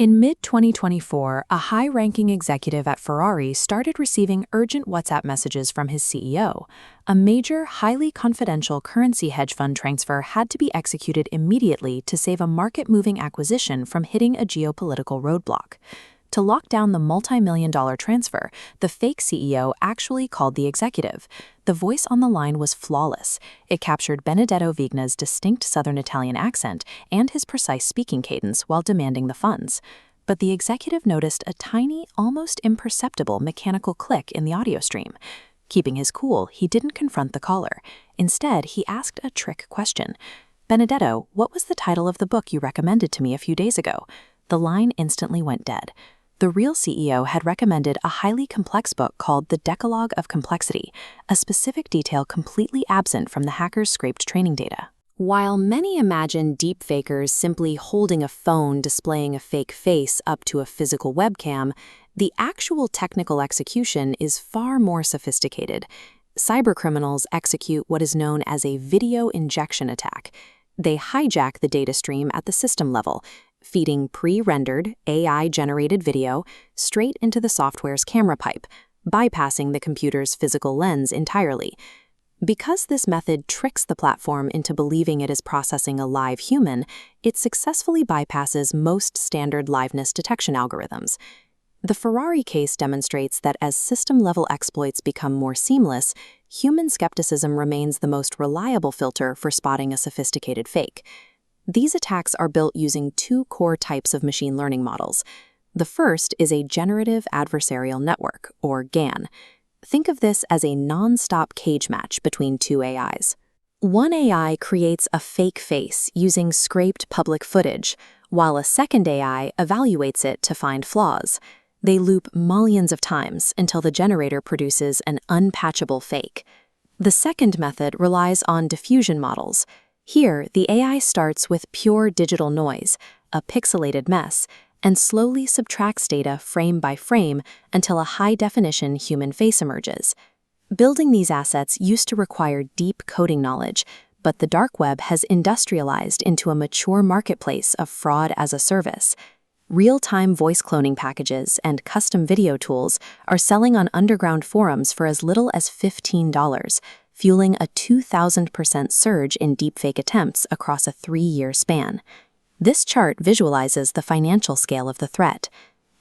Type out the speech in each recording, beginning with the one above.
In mid-2024, a high-ranking executive at Ferrari started receiving urgent WhatsApp messages from his CEO. A major, highly confidential currency hedge fund transfer had to be executed immediately to save a market-moving acquisition from hitting a geopolitical roadblock. To lock down the multi-million-dollar transfer, the fake CEO actually called the executive. The voice on the line was flawless. It captured Benedetto Vigna's distinct Southern Italian accent and his precise speaking cadence while demanding the funds. But the executive noticed a tiny, almost imperceptible mechanical click in the audio stream. Keeping his cool, he didn't confront the caller. Instead, he asked a trick question. "Benedetto, what was the title of the book you recommended to me a few days ago?" The line instantly went dead. The real CEO had recommended a highly complex book called The Decalogue of Complexity, a specific detail completely absent from the hacker's scraped training data. While many imagine deepfakers simply holding a phone displaying a fake face up to a physical webcam, the actual technical execution is far more sophisticated. Cybercriminals execute what is known as a video injection attack. They hijack the data stream at the system level, feeding pre-rendered, AI-generated video straight into the software's camera pipe, bypassing the computer's physical lens entirely. Because this method tricks the platform into believing it is processing a live human, it successfully bypasses most standard liveness detection algorithms. The Ferrari case demonstrates that as system-level exploits become more seamless, human skepticism remains the most reliable filter for spotting a sophisticated fake. These attacks are built using two core types of machine learning models. The first is a generative adversarial network, or GAN. Think of this as a non-stop cage match between two AIs. One AI creates a fake face using scraped public footage, while a second AI evaluates it to find flaws. They loop millions of times until the generator produces an unpatchable fake. The second method relies on diffusion models. Here, the AI starts with pure digital noise, a pixelated mess, and slowly subtracts data frame by frame until a high-definition human face emerges. Building these assets used to require deep coding knowledge, but the dark web has industrialized into a mature marketplace of fraud as a service. Real-time voice cloning packages and custom video tools are selling on underground forums for as little as $15, fueling a 2,000% surge in deepfake attempts across a 3-year span. This chart visualizes the financial scale of the threat.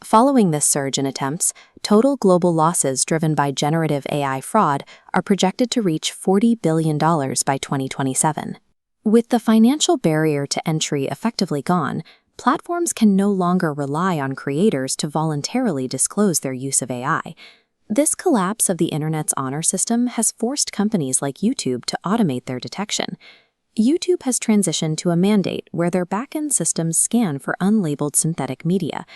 Following this surge in attempts, total global losses driven by generative AI fraud are projected to reach $40 billion by 2027. With the financial barrier to entry effectively gone, platforms can no longer rely on creators to voluntarily disclose their use of AI. This collapse of the internet's honor system has forced companies like YouTube to automate their detection. YouTube has transitioned to a mandate where their backend systems scan for unlabeled synthetic media.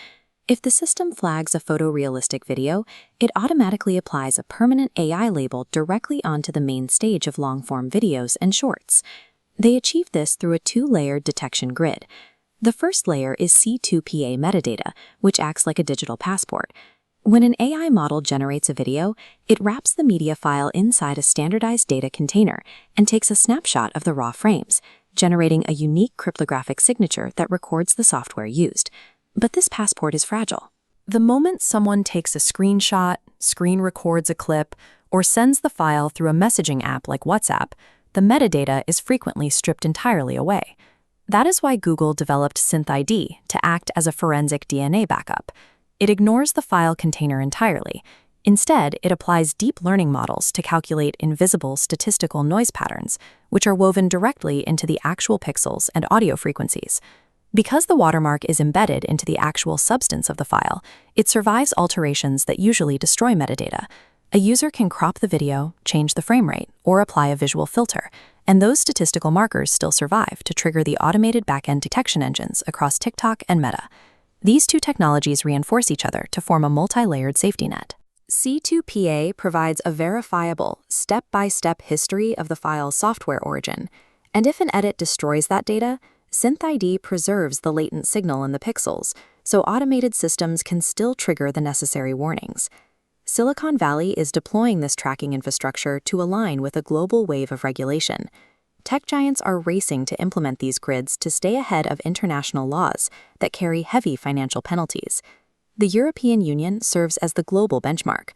If the system flags a photorealistic video, it automatically applies a permanent AI label directly onto the main stage of long-form videos and shorts. They achieve this through a two-layered detection grid. The first layer is C2PA metadata, which acts like a digital passport. When an AI model generates a video, it wraps the media file inside a standardized data container and takes a snapshot of the raw frames, generating a unique cryptographic signature that records the software used. But this passport is fragile. The moment someone takes a screenshot, screen records a clip, or sends the file through a messaging app like WhatsApp, the metadata is frequently stripped entirely away. That is why Google developed SynthID to act as a forensic DNA backup. It ignores the file container entirely. Instead, it applies deep learning models to calculate invisible statistical noise patterns, which are woven directly into the actual pixels and audio frequencies. Because the watermark is embedded into the actual substance of the file, it survives alterations that usually destroy metadata. A user can crop the video, change the frame rate, or apply a visual filter, and those statistical markers still survive to trigger the automated backend detection engines across TikTok and Meta. These two technologies reinforce each other to form a multi-layered safety net. C2PA provides a verifiable, step-by-step history of the file's software origin, and if an edit destroys that data, SynthID preserves the latent signal in the pixels, so automated systems can still trigger the necessary warnings. Silicon Valley is deploying this tracking infrastructure to align with a global wave of regulation. tech giants are racing to implement these grids to stay ahead of international laws that carry heavy financial penalties. The European Union serves as the global benchmark.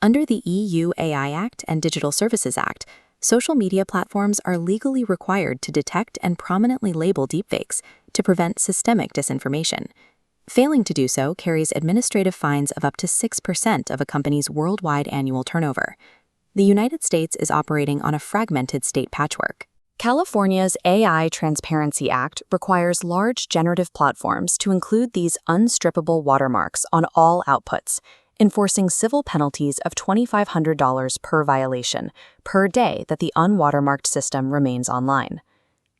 Under the EU AI Act and Digital Services Act, social media platforms are legally required to detect and prominently label deepfakes to prevent systemic disinformation. Failing to do so carries administrative fines of up to 6% of a company's worldwide annual turnover. The United States is operating on a fragmented state patchwork. California's AI Transparency Act requires large generative platforms to include these unstrippable watermarks on all outputs, enforcing civil penalties of $2,500 per violation per day that the unwatermarked system remains online.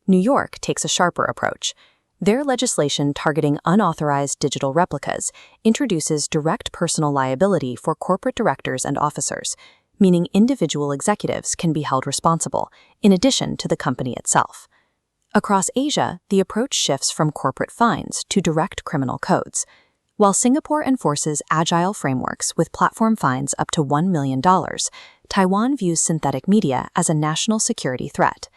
New York takes a sharper approach. Their legislation targeting unauthorized digital replicas introduces direct personal liability for corporate directors and officers, meaning individual executives can be held responsible, in addition to the company itself. Across Asia, the approach shifts from corporate fines to direct criminal codes. While Singapore enforces agile frameworks with platform fines up to $1 million, Taiwan views synthetic media as a national security threat.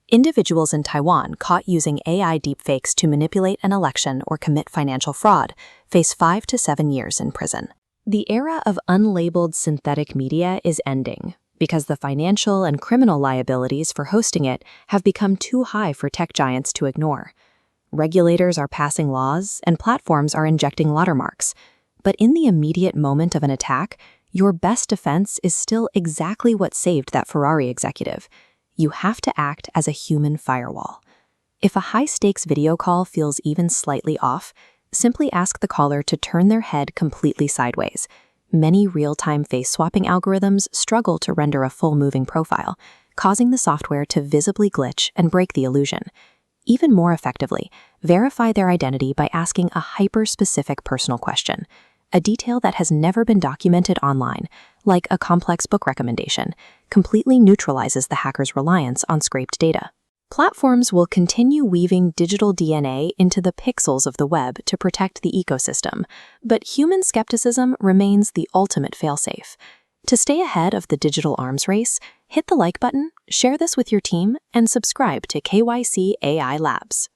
Individuals in Taiwan caught using AI deepfakes to manipulate an election or commit financial fraud face 5 to 7 years in prison. The era of unlabeled synthetic media is ending because the financial and criminal liabilities for hosting it have become too high for tech giants to ignore. Regulators are passing laws and platforms are injecting watermarks. But in the immediate moment of an attack, your best defense is still exactly what saved that Ferrari executive. You have to act as a human firewall. If a high-stakes video call feels even slightly off, simply ask the caller to turn their head completely sideways. Many real-time face-swapping algorithms struggle to render a full moving profile, causing the software to visibly glitch and break the illusion. Even more effectively, verify their identity by asking a hyper-specific personal question, a detail that has never been documented online, like a complex book recommendation, completely neutralizes the hacker's reliance on scraped data. Platforms will continue weaving digital DNA into the pixels of the web to protect the ecosystem, but human skepticism remains the ultimate failsafe. To stay ahead of the digital arms race, hit the like button, share this with your team, and subscribe to KYC AI Labs.